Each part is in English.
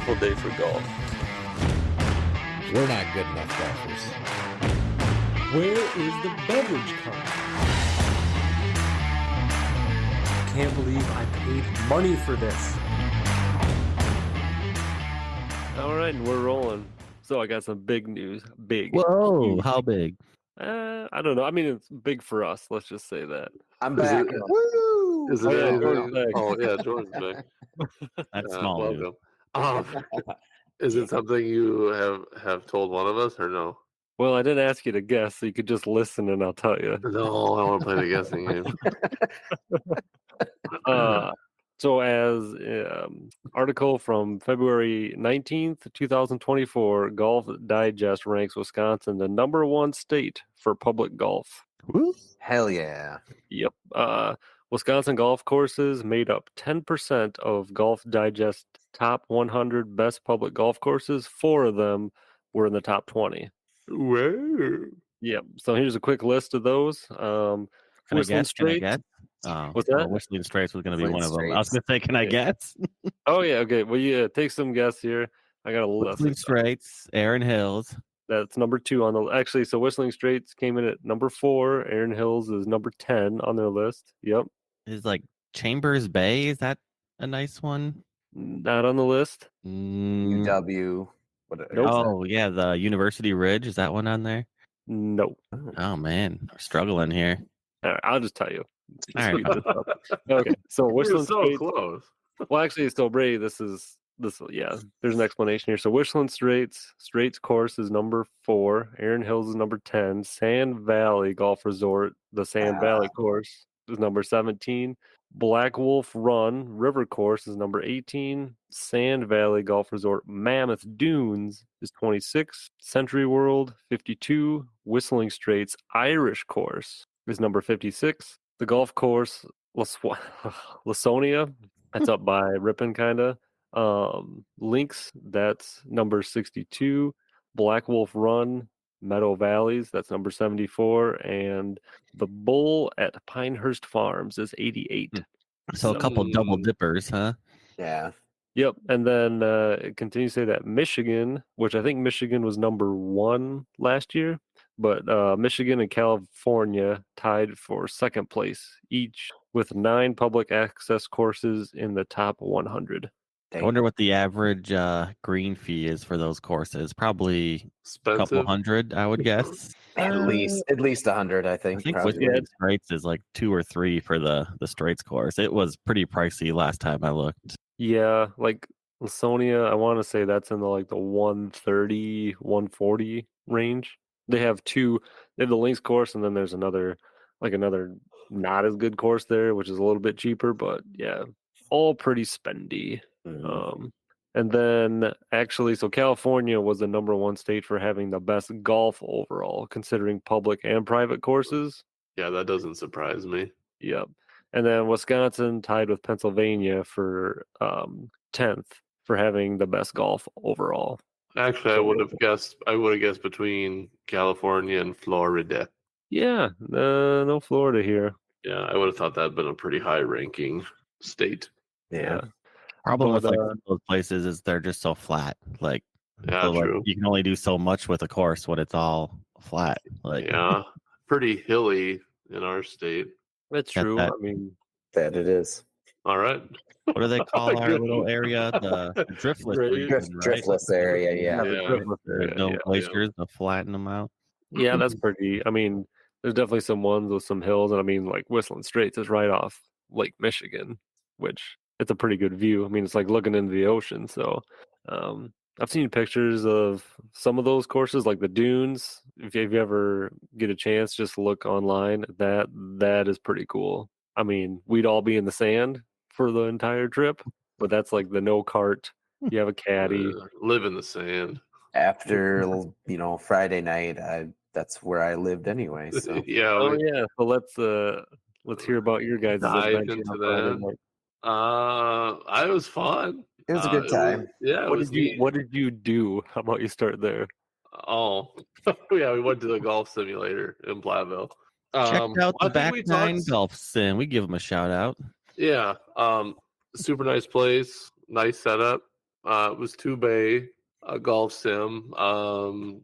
beautiful day for golf. We're not good enough golfers. Where is the beverage cart? Can't believe I paid money for this. All right, and we're rolling. So I got some big news. Big. Whoa, Huge. how big? I don't know. I mean, it's big for us. Let's just say that. I'm back. Woo! Is it Oh, yeah, anything? Jordan's back. Oh, yeah, Jordan's back. That's small news. Welcome. Is it something you have told one of us or no? Well, I didn't ask you to guess, so you could just listen and I'll tell you. No, I want to play the guessing game. So as article from February 19th, 2024, Golf Digest ranks Wisconsin the #1 state for public golf. Woo. Hell yeah. Yep. Wisconsin golf courses made up 10% of Golf Digest top 100 best public golf courses. 4 of them were in the top 20. Whoa. Yep. So here's a quick list of those. Can Whistling I Straits. guess? What's that? Whistling Straits was going to be Whistling one of them. I was Straits. going to say, can I guess? Oh yeah. Okay. Well, yeah. Take some guess here. I got a list. Whistling Straits, Aaron Hills. That's number 2 on the actually. So Whistling Straits came in at number 4. Aaron Hills is number 10 on their list. Yep. Is like Chambers Bay. Is that a nice one? Not on the list. UW. What? Nope. Oh yeah, the University Ridge. Is that one on there? No. Oh man, we're struggling here. All right, I'll just tell you. All right. Okay. So We're Whistling so Straits. close. Well, actually, so Brady, this. Yeah, there's an explanation here. So Whistling Straits course is number 4. Aaron Hills is number 10. Sand Valley Golf Resort, the Sand Valley course, is number 17. Black Wolf Run River Course is number 18. Sand Valley Golf Resort Mammoth Dunes is 26. Century World 52. Whistling Straits Irish Course is number 56. The golf course Lasonia, that's up by Ripon kind of. Links, that's number 62. Black Wolf Run Meadow Valleys, that's number 74, and the Bull at Pinehurst Farms is 88. So a couple double dippers, huh? Yeah. Yep, and then it continues to say that Michigan, which I think Michigan was number 1 last year, but Michigan and California tied for second place each with 9 public access courses in the top 100. I wonder what the average green fee is for those courses. Probably a Expensive. couple hundred, I would guess. At least 100, I think. I think probably. Whistling Straits is like 2 or 3 for the Straits course. It was pretty pricey last time I looked. Yeah, like Lasonia, I want to say that's in the 130, 140 range. They have 2. They have the links course, and then there's another not as good course there, which is a little bit cheaper. But yeah, all pretty spendy. And then actually, so California was the #1 state for having the best golf overall, considering public and private courses. Yeah, that doesn't surprise me. Yep. And then Wisconsin tied with Pennsylvania for 10th for having the best golf overall. Actually, I would have guessed between California and Florida. Yeah, no Florida here. Yeah, I would have thought that'd been a pretty high ranking state. Yeah. Problem with But, those places is they're just so flat. Like, Yeah, so, true. you can only do so much with a course when it's all flat. Like, Yeah, pretty hilly in our state. That's Got true. that. I mean, That it is. All right. what do they call our little area? The driftless region, right? Driftless area, yeah, yeah. the driftless There's area, no yeah. glaciers to flatten them out. Yeah, that's pretty. I mean, there's definitely some ones with some hills, and I mean, like Whistling Straits is right off Lake Michigan, which it's a pretty good view. I mean, it's like looking into the ocean. So, I've seen pictures of some of those courses, like the dunes. If you ever get a chance, just look online. That is pretty cool. I mean, we'd all be in the sand for the entire trip, but that's like the no cart. You have a caddy. Live in the sand. After Friday night, that's where I lived anyway. So Yeah. Oh yeah. So let's hear about your guys' Dive adventure into on Friday that. night. I was fun. it was a good time. What did you do? How about you start there? Oh, yeah, we went to the golf simulator in Platteville. Checked out I the think Back we Nine talked- Golf Sim. We give them a shout out. Yeah, super nice place, nice setup. It was two bay, a golf sim.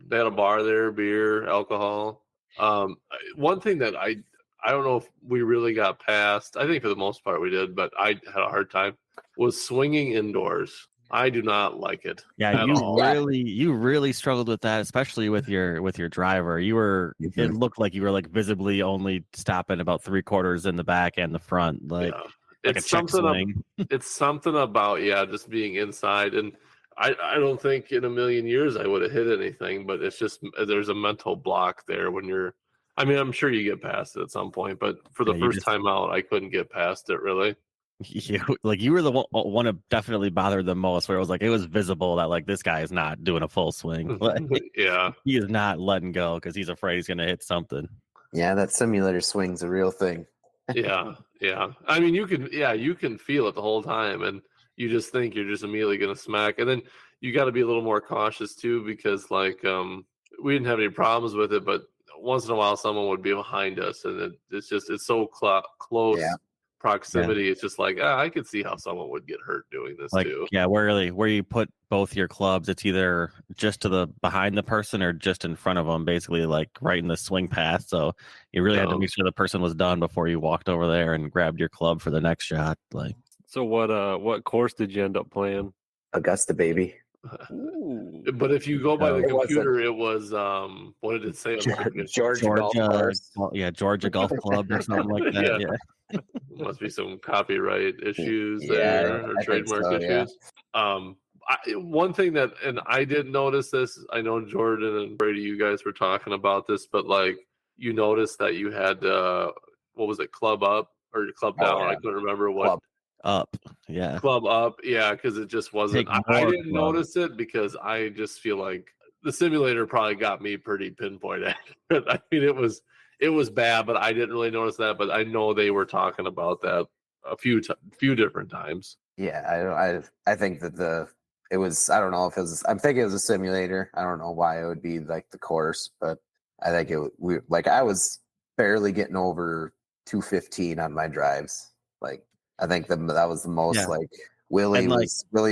They had a bar there, beer, alcohol. One thing that I don't know if we really got past. I think for the most part we did, but I had a hard time was swinging indoors. I do not like it. Yeah, at all. you really struggled with that, especially with your driver. You were it looked like you were like visibly only stopping about 3/4 in the back and the front, like Yeah. like It's a check swing. it's something about just being inside, and I don't think in a million years I would have hit anything, but it's just there's a mental block there when you're. I mean, I'm sure you get past it at some point, but for the Yeah, you first just- time out, I couldn't get past it really. You were the one to definitely bother the most, where it was like it was visible that like this guy is not doing a full swing. Like, Yeah, he is not letting go because he's afraid he's gonna hit something. Yeah, that simulator swing's a real thing. yeah. I mean, you can feel it the whole time, and you just think you're just immediately gonna smack, and then you got to be a little more cautious too because like we didn't have any problems with it, but once in a while someone would be behind us, and it's so close. Yeah. Proximity. It's just like I could see how someone would get hurt doing this Like too. where you put both your clubs, it's either just to the behind the person or just in front of them, basically like right in the swing path. So you really had to make sure the person was done before you walked over there and grabbed your club for the next shot. Like, So what course did you end up playing? Augusta, baby. Ooh. But if you go by the It wasn't. computer, it was what did it say? Georgia Golf Course. Georgia Golf Club or something like that. Yeah. Yeah. Must be some copyright issues Yeah, there or I think trademark so, yeah. issues. One thing that, and I didn't notice this. I know Jordan and Brady, you guys were talking about this, but like you noticed that you had what was it, club up or club down? yeah. I couldn't remember what. Club. Up. Yeah. Club up, yeah, because it just wasn't. Take I more didn't club. notice it because I just feel like the simulator probably got me pretty pinpoint accurate. I mean, it was bad, but I didn't really notice that. But I know they were talking about that a few different times. Yeah, I think that it was. I don't know if it was. I'm thinking it was a simulator. I don't know why it would be like the course, but I think I was barely getting over 215 on my drives. Like I think that was the most. Yeah. Like Willie And, like-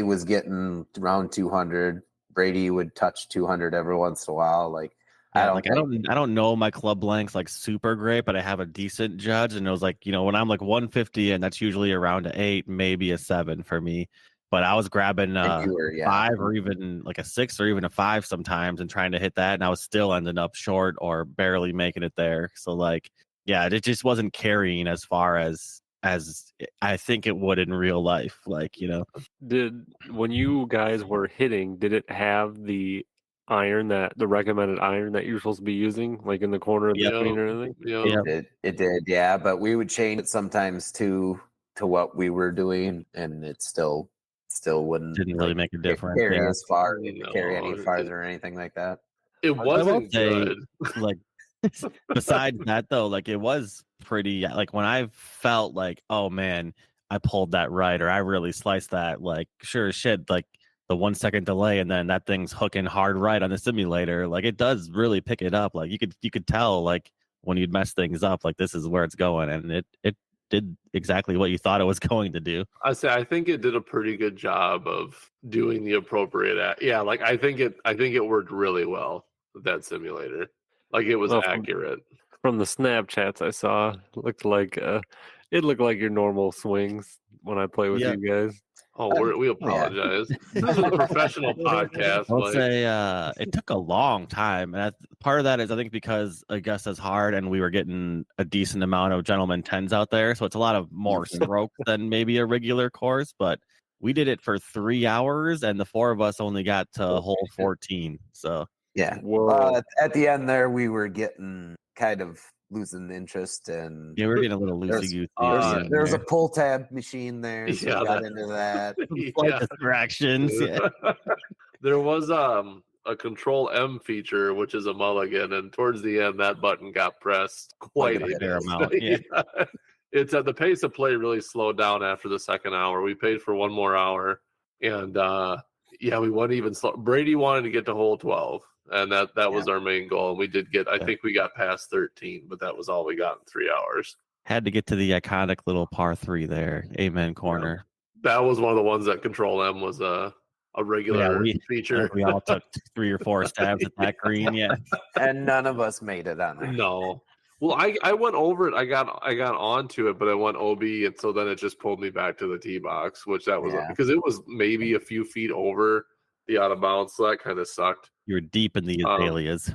was getting around 200. Brady would touch 200 every once in a while. Like I don't know my club lengths like super great, but I have a decent judge, and it was like, when I'm like 150, and that's usually around an 8, maybe a 7 for me. But I was grabbing you were, 5 or even like a 6 or even a 5 sometimes, and trying to hit that, and I was still ending up short or barely making it there. So like, yeah, it just wasn't carrying as far as I think it would in real life. Like, When you guys were hitting, did it have the recommended iron that you're supposed to be using, like in the corner of the Yep. screen or anything? Yeah. It did, yeah. But we would change it sometimes to what we were doing, and it still wouldn't didn't really make a difference. carry Yeah. as far, No, carry any farther or anything like that. It will wasn't say, good. Like, besides that though, like it was pretty, like when I felt like, oh man, I pulled that right, or I really sliced that, like sure as shit, like the 1 second delay, and then that thing's hooking hard right on the simulator, like it does really pick it up. Like you could tell, like when you'd mess things up, like this is where it's going, and it did exactly what you thought it was going to do. I think it did a pretty good job of doing the appropriate yeah, like I think it worked really well, that simulator. Like it was Well, accurate. From the Snapchats I saw, it looked like your normal swings when I play with Yeah. you guys. Oh, we apologize. This is a professional podcast. I'll Like, say it took a long time, and part of that is I think because Augusta's hard, and we were getting a decent amount of gentleman 10s out there, so it's a lot of more strokes than maybe a regular course. But we did it for 3 hours, and the 4 of us only got to hole 14. So Yeah. Whoa. At the end there, we were getting kind of losing interest, and yeah, we were getting a little There's- loosey-goosey. there was a pull tab machine there, so Yeah, we got that- into that. Slight yeah. distractions. Yeah. There was a control M feature, which is a mulligan, and towards the end that button got pressed quite Like a a fair bit. amount, yeah. It's at the pace of play really slowed down after the second hour. We paid for one more hour, and we went even slow. Brady wanted to get to hole 12, and that was our main goal. And we did get. I think we got past 13, but that was all we got in 3 hours. Had to get to the iconic little par 3 there. Amen corner. That was one of the ones that Control M was a regular I feature. think we all took 3 or 4 stabs at that green. Yeah. And none of us made it on there. No. Well, I went over it. I got onto it, but I went OB, and so then it just pulled me back to the tee box, which that was Yeah. because it was maybe a few feet over the out of bounds, so that kind of sucked. You were deep in the azaleas.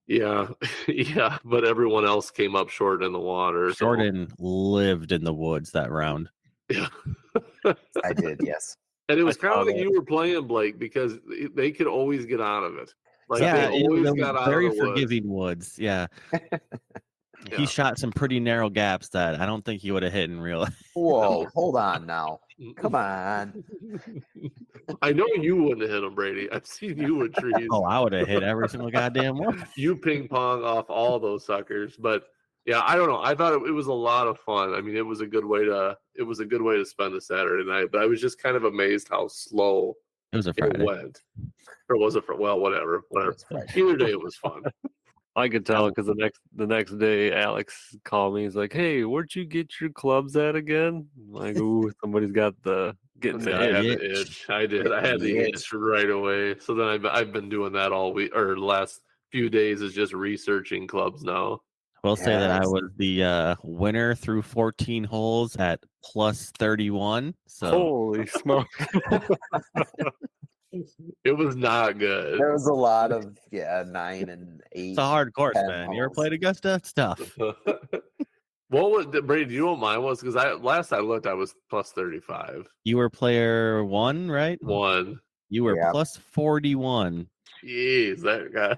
Yeah, yeah, but everyone else came up short in the water. so- Jordan lived in the woods that round. yeah, I did, yes. and it was I kind saw of like that. you were playing, Blake, because they could always get out of it. Like yeah, they it always was got out very of the woods. forgiving woods. Yeah. Yeah. He shot some pretty narrow gaps that I don't think he would have hit in real life. Whoa, hold on now. Come on. I know you wouldn't have hit him, Brady. I've seen you with trees. Oh, I would have hit every single goddamn one. You ping pong off all those suckers. But yeah, I don't know. I thought it was a lot of fun. I mean, it was a good way to spend a Saturday night. But I was just kind of amazed how slow It was a it Friday. went. Or was it for whatever. It's Friday. Either day it was fun. I could tell because the next day Alex called me. He's like, "Hey, where'd you get your clubs at again?" I'm like, ooh, somebody's got getting Yeah, the I had itch. the itch. I did. I had the The itch right away. So then I've been doing that all week or the last few days is just researching clubs now. Will say that I Yes. was the winner through 14 holes at plus 31. So Holy smoke! It was not good. There was a lot of 9 and 8. it's a hard course, 10 man. You ever holes. played Augusta? It's tough. What was Brady? Do you know what mine was? Because last I looked, I was plus 35. You were player 1, right? One. You were Yeah. plus 41. Jeez, that guy.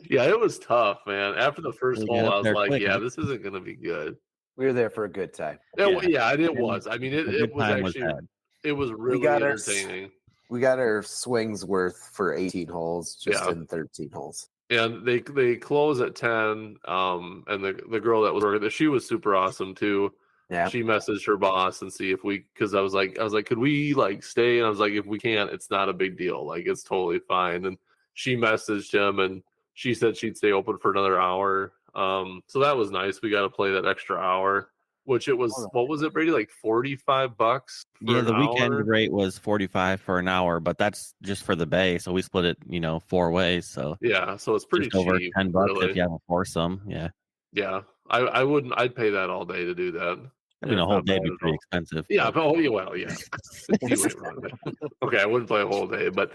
Yeah, it was tough, man. After the first You hole, get up I was there like, quick, yeah, huh? this isn't going to be good. We were there for a good time. Yeah, it And was. I mean, The it good was time was actually, had. it was really got our entertaining. We got our swings worth for 18 holes, just Yeah. in 13 holes. And they close at 10. And the girl that was working there, she was super awesome too. Yeah. She messaged her boss and see if because I was like, could we like stay? And I was like, if we can't, it's not a big deal. Like it's totally fine. And she messaged him and she said she'd stay open for another hour. So that was nice. We got to play that extra hour, which it was, what was it, Brady? Like $45 for Yeah, the an weekend hour? rate was 45 for an hour, but that's just for the bay. So we split it, 4 ways. So Yeah, so it's pretty just over cheap. $10 really. if you have a foursome. Yeah. Yeah, I'd pay that all day to do that. I mean, It's a whole not day bad would be at pretty all. expensive. Yeah, but- but well, yeah. You ain't wrong there. Okay, I wouldn't play a whole day, but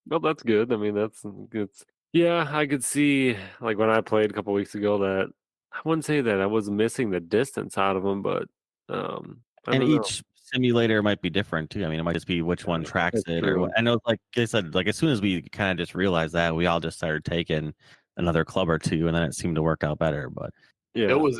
Well, that's good. I mean, that's good. Yeah, I could see like when I played a couple weeks ago that I wouldn't say that I was missing the distance out of them, but I and don't know. each simulator might be different too. I mean, it might just be which one tracks that's it. Or true. I know, like I said, like as soon as we kind of just realized that, we all just started taking another club or two, and then it seemed to work out better. But Yeah, it was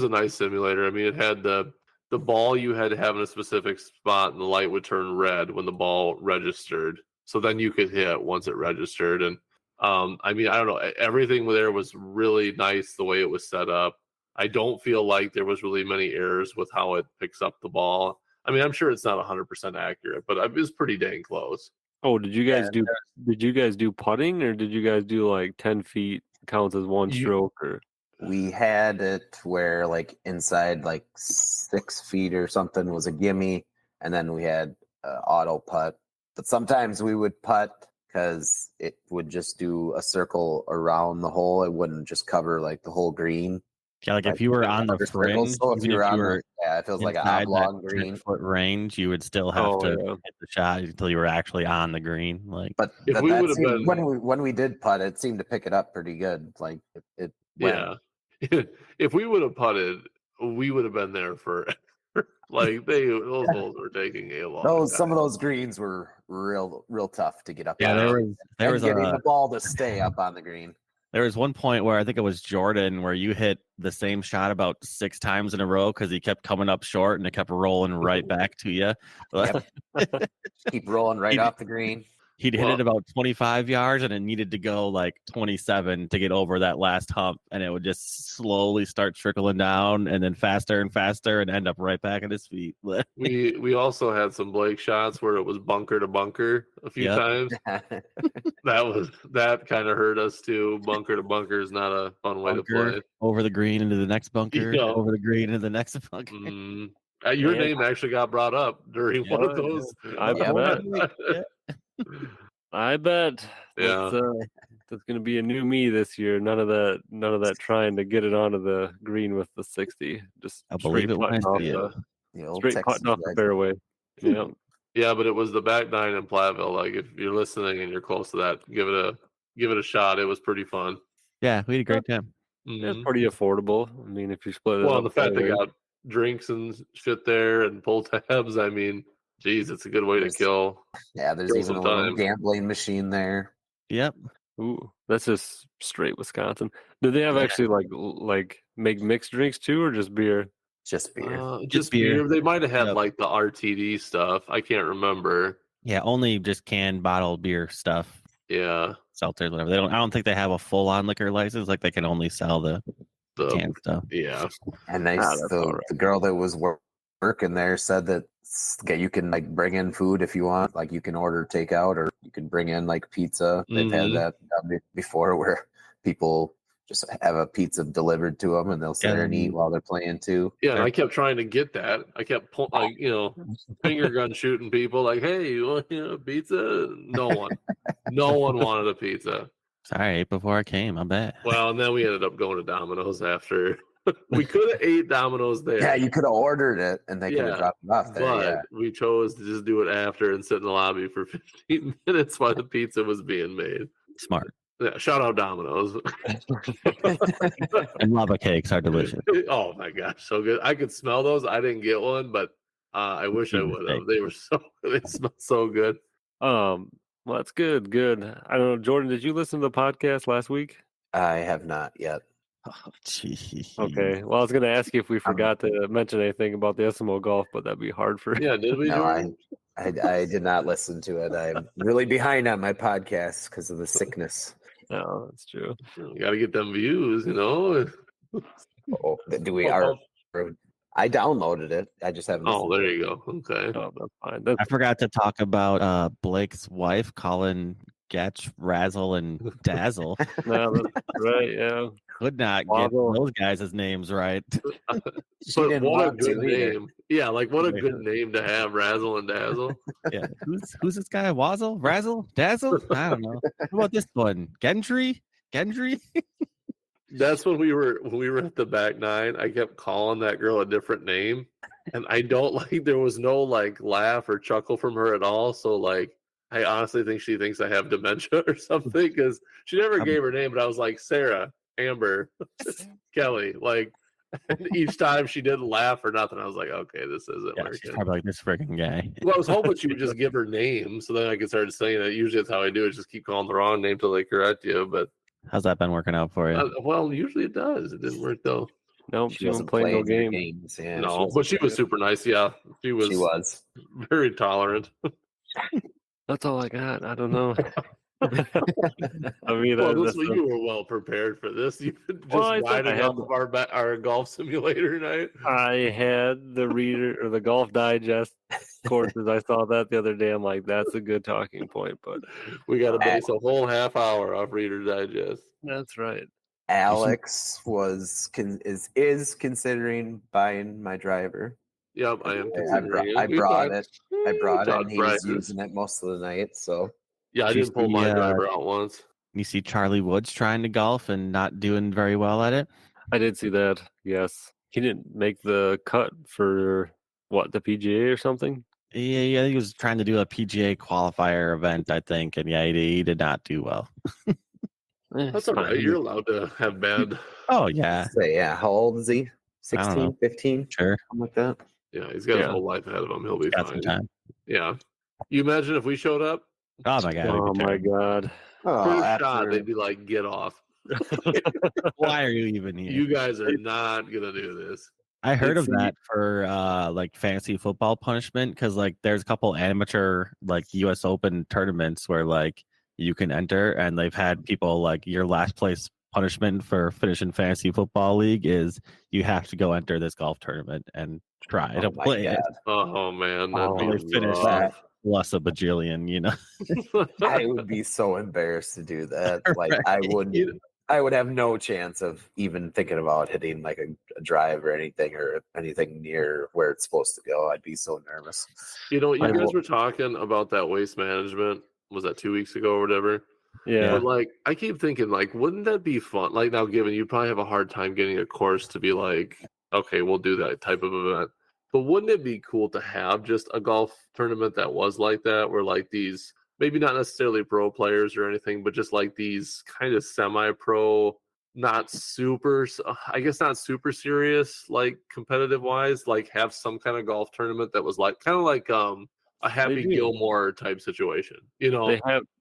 a nice simulator. I mean, it had the ball you had to have in a specific spot, and the light would turn red when the ball registered. So then you could hit once it registered. And I mean, I don't know, everything there was really nice the way it was set up. I don't feel like there was really many errors with how it picks up the ball. I mean, I'm sure it's not 100% accurate, but it was pretty dang close. Oh, did you guys Yeah, Did you guys do putting, or did you guys do like 10 feet counts as one You- stroke? Or We had it where like inside like 6 feet or something was a gimme, and then we had auto putt. But sometimes we would putt because it would just do a circle around the hole. It wouldn't just cover like the whole green. yeah, like if you were on the Other circles. fringe, So if even you were if on you the, were yeah, if it was like an inside that oblong green. 10-foot range, you would still have to yeah. hit the shot until you were actually on the green. Like, But If that, we that would've seemed, been- when we did putt, it seemed to pick it up pretty good. Like it went. Yeah. If we would have putted, we would have been there for like those holes were taking a long time. Some of those greens were real tough to get up. yeah, on. there And was getting a the ball to stay up on the green. There was one point where I think it was Jordan where you hit the same shot about 6 times in a row because he kept coming up short and it kept rolling right back to you. Yep. Keep rolling right He- off the green. He'd hit Well- it about 25 yards and it needed to go like 27 to get over that last hump. And it would just slowly start trickling down and then faster and faster and end up right back at his feet. We also had some Blake shots where it was bunker to bunker a few Yep. times. That kind of hurt us too. Bunker to bunker is not a fun way to Bunker, play. over the green into the next bunker, Yeah. over the green into the next bunker. Your Yeah. name actually got brought up during one of those. I Yeah. bet. Yeah. I bet Yeah. that's gonna be a new me this year. None of that trying to get it onto the green with the 60. Just I believe it when I see it. The old straight Texas putting off the legend. fairway. Yeah. Yeah, but it was the back nine in Platteville. Like if you're listening and you're close to that, give it a shot. It was pretty fun. Yeah, we had a great time. It's Mhm. pretty affordable. I mean, if you split it Well, up and the fact they fairways. got drinks and shit there and pull tabs. I mean, geez, it's a good way to There's- kill. Yeah, there's Kill even some a little time. gambling machine there. Yep. Ooh, that's just straight Wisconsin. Do they have Yeah. actually like make mixed drinks too, or just beer? Just beer. Just beer. beer. They might have had Yep. like the RTD stuff. I can't remember. Yeah, only just canned bottled beer stuff. Yeah, Seltzers, whatever. I don't think they have a full on liquor license. Like they can only sell the the canned stuff. yeah. And that's the all right. the girl that was working there said that you can like bring in food if you want. Like you can order takeout or you can bring in like pizza. They've had Mhm. that before where people just have a pizza delivered to them and they'll sit there and eat while they're playing too. Yeah, and I kept trying to get that. I kept finger gun shooting people like, "Hey, you want pizza?" No one wanted a pizza. Sorry, I ate before I came. I bet. Well, and then we ended up going to Domino's after. We could have ate Domino's there. Yeah, you could have ordered it and they could Yeah, have dropped it off there. but Yeah. we chose to just do it after and sit in the lobby for 15 minutes while the pizza was being made. Smart. Yeah, shout out Domino's. And lava cakes are delicious. Oh my gosh, so good! I could smell those. I didn't get one, but I wish I Huge would have. mistake. They smell so good. Well, that's good. Good. I don't know, Jordan. Did you listen to the podcast last week? I have not yet. Oh, geez. Okay. Well, I was going to ask you if we forgot to mention anything about the SMO golf, but that'd be hard for. Yeah, did we? No, Jordan? I did not listen to it. I'm really behind on my podcast because of the sickness. No, that's true. You got to get them views, you know. Oh, do we are? I downloaded it. I just haven't. Oh, listened to there it. you go. Okay. Oh, that's fine. That's I forgot to talk about Blake's wife calling Getch, Razzle, and Dazzle. no, that's right. Yeah. Could not get Wazzle. those guys' names right. She But didn't what a want to good either. name. Yeah, like what a good name to have, Razzle and Dazzle. Yeah. Who's this guy? Wazzle? Razzle? Dazzle? I don't know. How about this one? Gendry? Gendry? That's when we were at the back nine. I kept calling that girl a different name, and I don't like. There was no like laugh or chuckle from her at all. So like, I honestly think she thinks I have dementia or something because she never gave her name. But I was like Sarah, Amber, Kelly. Like and each time she didn't laugh or nothing. I was like, okay, this isn't Yeah, she's working. probably like this freaking guy. Well, I was hoping she would just give her name, so then I could start saying it. Usually, that's how I do it. Just keep calling the wrong name till they correct you. But How's that been working out for you? well, usually it does. It didn't work though. Nope. She wasn't playing no your game. games. Yeah, No, but she was super nice. Yeah, she was. She was. Very tolerant. That's all I got. I don't know. I mean, Well, that's you were well prepared for this. You just Well, I thought I riding had off of our golf simulator night. I had the reader or the Golf Digest courses. I saw that the other day. I'm like, that's a good talking point. But We got to base a whole half hour off Reader Digest. that's right. Alex is considering buying my driver. Yep, I am I considering it. I We brought talked- it. I brought it, talked and he was practice. using it most of the night. So Yeah, I Did you didn't pull see, my driver out once. You see Charlie Woods trying to golf and not doing very well at it? I did see that. Yes, he didn't make the cut for what, the PGA or something. Yeah, he was trying to do a PGA qualifier event, I think, and yeah, he did not do well. That's all right. You're allowed to have bad. Oh yeah, so yeah, how old is he? I don't 16, know. 15, sure. something like that. Yeah, he's got his Yeah. whole life ahead of him. He'll be Got fine. some time. Yeah. You imagine if we showed up? Oh my god. it'd Oh be my terrible. god. Oh, First shot, after, they'd be like, "Get off! Why are you even here? You guys are not gonna do this." I heard of see- that for like fantasy football punishment because like there's a couple amateur like US Open tournaments where like you can enter and they've had people like your last place punishment for finishing fantasy football league is you have to go enter this golf tournament and try to oh my play it. God. Oh man, Oh, that'd they be finished rough. Plus a bajillion, you know. I would be so embarrassed to do that. Like I Right. would have no chance of even thinking about hitting like a drive or anything near where it's supposed to go. I'd be so nervous. You know, you I guys will- were talking about that waste management was that 2 weeks ago or whatever. Yeah. But like, I keep thinking, like, wouldn't that be fun? Like, now, given you probably have a hard time getting a course to be like, okay, we'll do that type of event. But wouldn't it be cool to have just a golf tournament that was like that, where like these, maybe not necessarily pro players or anything, but just like these kind of semi-pro, not super, I guess not super serious, like competitive wise, like have some kind of golf tournament that was like kind of like a Happy do. Gilmore type situation, you know?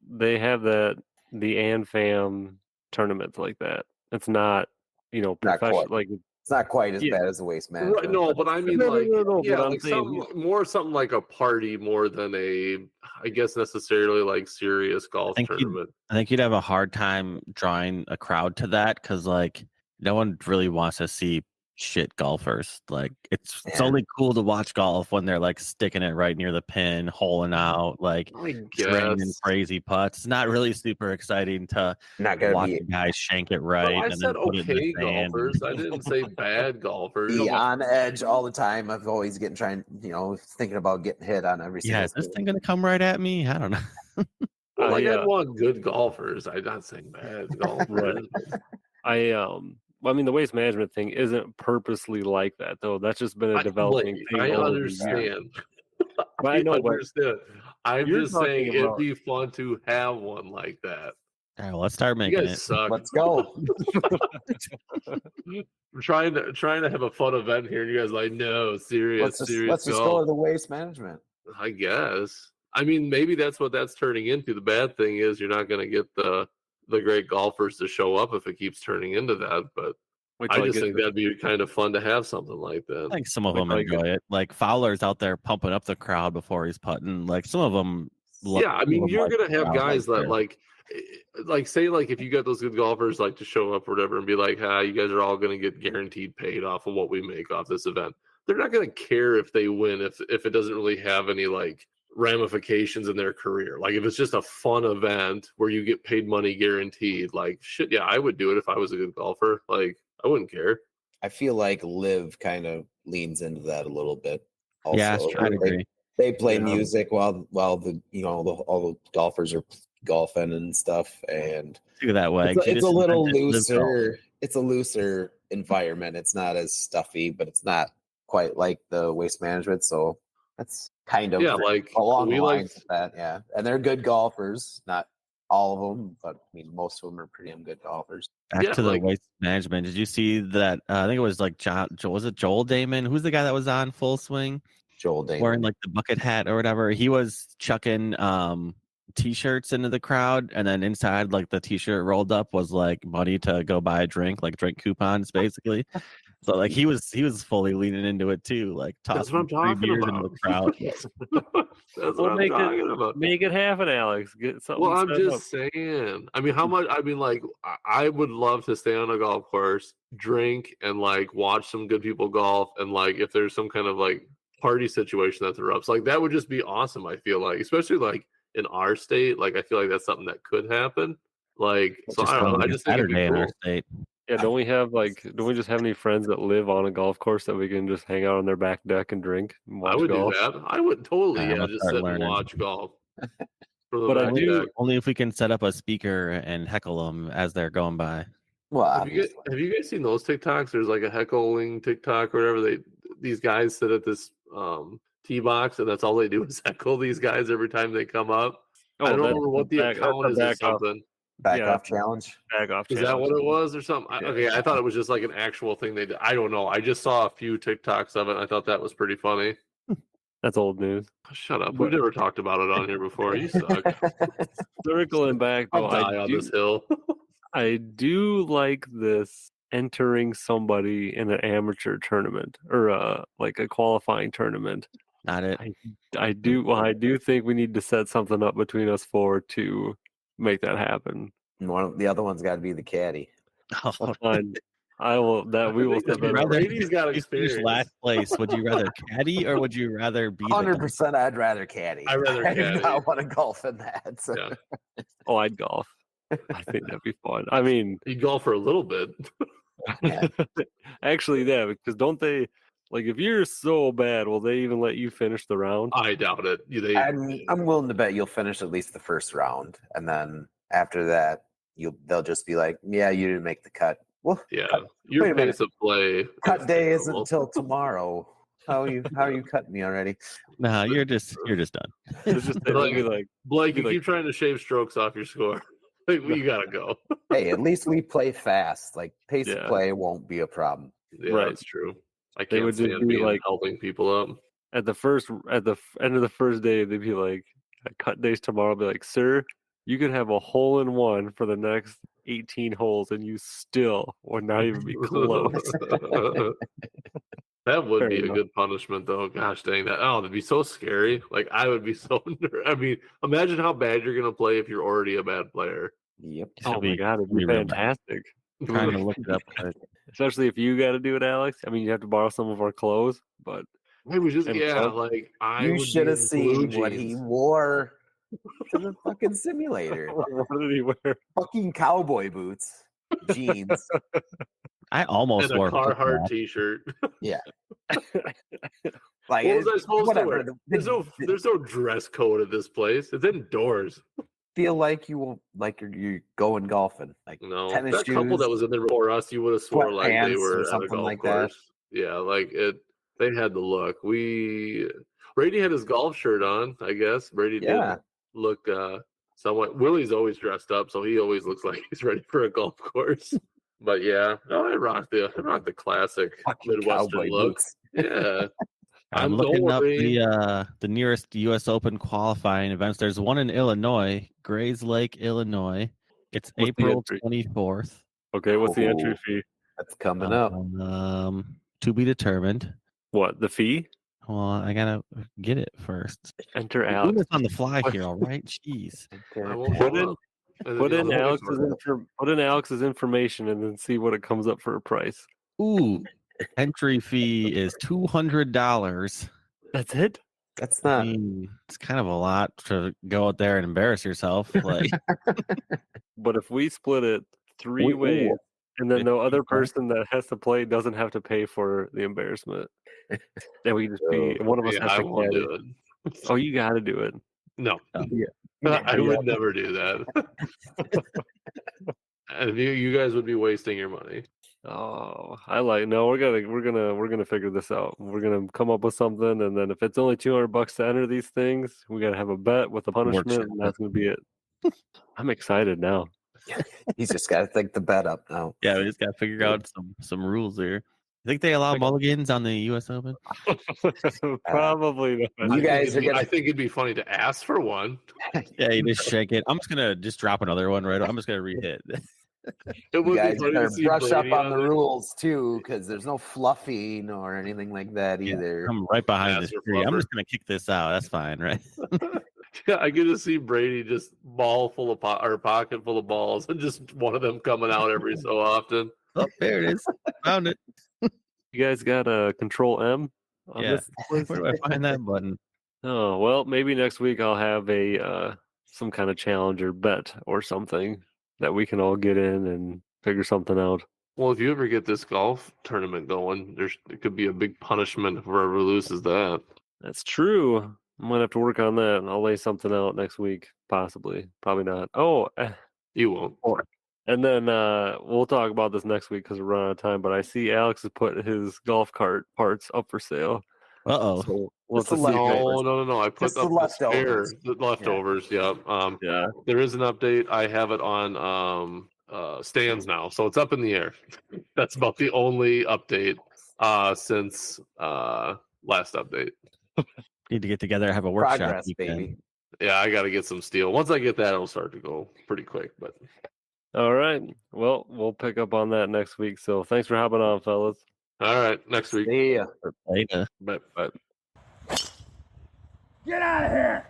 They have the ANFAM tournaments like that. It's not, Not professional quite. like It's not quite as Yeah. bad as the waste management. Right, no, but I mean, No, like, yeah, but I'm like saying something like a party more than a, I guess, necessarily like serious golf tournament. I think you'd have a hard time drawing a crowd to that because like no one really wants to see shit golfers. Like it's Yeah. only cool to watch golf when they're like sticking it right near the pin, holing out, like I draining guess. crazy putts. It's not really super exciting to Not gonna watch be a guy shank it No, right I and then said put it in okay the sand. golfers. I didn't say bad golfers. be on edge all the time. I've always thinking about getting hit on every single Yeah, is this swing. thing gonna come right at me? I don't know. Well, like yeah. I'd want good golfers. I'm not saying bad golfers. I mean, the waste management thing isn't purposely like that, though. That's just been a developing thing. I over the years. understand. But I know, but understand. I'm you're just saying talking it'd about- be fun to have one like that. All right, well, let's start You making guys it. suck. Let's go. I'm trying to have a fun event here, and you guys are like, no, serious, Let's just go golf. to the waste management. I guess. I mean, maybe that's what that's turning into. The bad thing is you're not going to get the great golfers to show up if it keeps turning into that. But wait I till just get think to- that'd be kind of fun to have something like I that. think some of Wait them till I get- enjoy it. Like Fowler's out there pumping up the crowd before he's putting. Like some of them. Yeah, I mean, you're going to have guys that there. like say like if you got those good golfers like to show up or whatever and be like, "Hi, you guys are all going to get guaranteed paid off of what we make off this event." They're not going to care if they win if it doesn't really have any like ramifications in their career. Like if it's just a fun event where you get paid money guaranteed, like shit, yeah, I would do it if I was a good golfer. Like I wouldn't care. I feel like Live kind of leans into that a little bit. Also, Yeah, that's true. I'd agree. They play Yeah. music while the all the golfers are golfing and stuff, and Do that way. it's a little looser. It's a looser environment. It's not as stuffy, but it's not quite like the waste management. So that's kind of Yeah, like along we the like lines of that. Yeah, and they're good golfers. Not all of them, but I mean most of them are pretty damn good golfers. Back Yeah, to the like- waste management. Did you see that? I think it was like was it Joel Damon? Who's the guy that was on Full Swing Joel Damon. wearing like the bucket hat or whatever? He was chucking t-shirts into the crowd, and then inside like the t-shirt rolled up was like money to go buy a drink, like drink coupons basically. So like he was fully leaning into it too, like That's what I'm tossing 3 talking beers about. into the crowd. That's Well, what I'm talking about. make it happen, Alex. Get something. Well, I'm set just up. saying. I mean, how much? I mean, like, I would love to stay on a golf course, drink, and like watch some good people golf, and like if there's some kind of like party situation that they're up, so, like that would just be awesome. I feel like, especially like in our state, like I feel like that's something that could happen. Like, so I don't know. I just think it'd be Saturday in our cool. state. Yeah, don't we just have any friends that live on a golf course that we can just hang out on their back deck and drink and watch I would golf? do that. I would totally, I'm yeah, gonna just start sit learning. and watch golf. For the But I back do- deck. Only if we can set up a speaker and heckle them as they're going by. Well, Have you guys seen those TikToks? There's like a heckling TikTok or whatever. These guys sit at this tee box and that's all they do is heckle these guys every time they come up. I don't that's remember what the back- that's account a is or back off- something. back yeah. off challenge. Bag off. Is that challenge. what it was or something? Yeah. Okay, I thought it was just like an actual thing they did. I don't know. I just saw a few TikToks of it. And I thought that was pretty funny. That's old news. Shut up. But- We've never talked about it on here before. You suck. Circling back, I'll though, die on this hill. I do like this entering somebody in an amateur tournament or like a qualifying tournament. Not it. I do think we need to set something up between us four to make that happen. And the other one's got to be the caddy. Oh, Fine. I will. That we will set Would that up. Brady's got you finished experience. last place. Would you rather caddy or would you rather be the 100%, I'd rather caddy. I'd rather I do caddy. not want to golf in that. So. Yeah. Oh, I'd golf. I think that'd be fun. I mean, You golf for a little bit. Yeah. actually, yeah, because don't they Like if you're so bad, will they even let you finish the round? I doubt it. I'm willing to bet you'll finish at least the first round, and then after that, they'll just be like, "Yeah, you didn't make the cut." Well, yeah, wait your a minute. pace of play. Cut day isn't terrible. until tomorrow. How are you cutting me already? Nah, you're just done. It's just they'll be like, Blake, you like- keep trying to shave strokes off your score. Like, you gotta go. Hey, at least we play fast. Like pace of Yeah. play won't be a problem. Yeah, Right. that's true. I They can't would just stand be being like- helping people up. at the end of the first day, they'd be like, at cut days tomorrow, I'll be like, sir, you could have a hole in one for the next 18 holes, and you still would not even be close. That would Fair be a enough. good punishment, though. Gosh dang that! Oh, it'd be so scary. Like I would be so. I mean, imagine how bad you're gonna play if you're already a bad player. Yep. It's gonna Oh my be- god, it'd gonna be be real bad. fantastic. I'm trying to look it up. Especially if you got to do it, Alex. I mean, you have to borrow some of our clothes, but I was just And yeah, Chuck? like I You would should be have in seen blue what he jeans. wore to the fucking simulator. what did he wear? Fucking cowboy boots, jeans. I almost and a wore Carhartt flip-flops. T-shirt. Like What was I it's- supposed whatever. to wear? There's no dress code at this place. It's indoors. Feel like you're going golfing. Like No, tennis that couple that shoes, was in there before us, you would have swore like they sweatpants were or at a something golf like that. course. Yeah, like it. They had the look. Brady had his golf shirt on. I guess Brady Yeah. did look somewhat. Willie's always dressed up, so he always looks like he's ready for a golf course. But yeah, no, I rock the classic fucking Midwestern cowboy look. boots. Yeah, I'm don't looking up worry. the nearest U.S. Open qualifying events. There's one in Illinois, Grays Lake, Illinois. It's What's the April entry? 24th. Okay, what's the entry Oh. fee? That's coming up. To be determined. What, the fee? Well, I gotta get it first. Enter We're doing Alex. this on the fly here, all right? Jeez. I won't Put show in- up. And then Put you'll in know Alex's it's- put in Alex's information and then see what it comes up for a price. Ooh, entry fee is $200. That's it? That's I not. mean, it's kind of a lot to go out there and embarrass yourself. Like, But if we split it three Ooh. ways, and then the other 50%. person that has to play doesn't have to pay for the embarrassment, then we can just be one of us Yeah, has I to won't caddy. do it. Oh, you got to do it. No, Yeah. I would never do that. And you guys would be wasting your money. Oh, I like. No, we're gonna figure this out. We're gonna come up with something, and then if it's only $200 to enter these things, we gotta have a bet with a punishment, Workshop and that's gonna be it. I'm excited now. He's just got to think the bet up now. yeah, we just gotta figure out some rules here. You think they allow mulligans on the U.S. Open? Probably not. You guys are I gonna. think it'd be funny to ask for one. Yeah, you just shake it. I'm just gonna drop another one right. I'm just gonna re-hit. It would You guys be funny better to see brush up Brady on the there. rules too, because there's no fluffing or anything like that Yeah, either. I'm right behind this Master tree. I'm fluffer. just gonna kick this out. That's fine, right? Yeah, I get to see Brady just ball full of or pocket full of balls, and just one of them coming out every so often. Oh, there it is. Found it. You guys got a Control M on Yeah. this quiz? Where do I find that button? Oh well, maybe next week I'll have a some kind of challenge or bet or something that we can all get in and figure something out. Well, if you ever get this golf tournament going, it could be a big punishment if whoever loses that. That's true. I'm gonna have to work on that, and I'll lay something out next week, possibly. Probably not. Oh, You won't. and then we'll talk about this next week because we're running out of time. But I see Alex has put his golf cart parts up for sale. Uh-oh. So we'll have Just to the see. No. I put Just the up the spare, leftovers. the leftovers. Yeah. Yeah. There is an update. I have it on stands now, so it's up in the air. That's about the only update since last update. Need to get together, have a workshop. Progress, weekend. baby. Yeah, I got to get some steel. Once I get that, it'll start to go pretty quick. But All right. Well, we'll pick up on that next week. So thanks for hopping on, fellas. all right, next week. See ya. Later. Bye. Get out of here!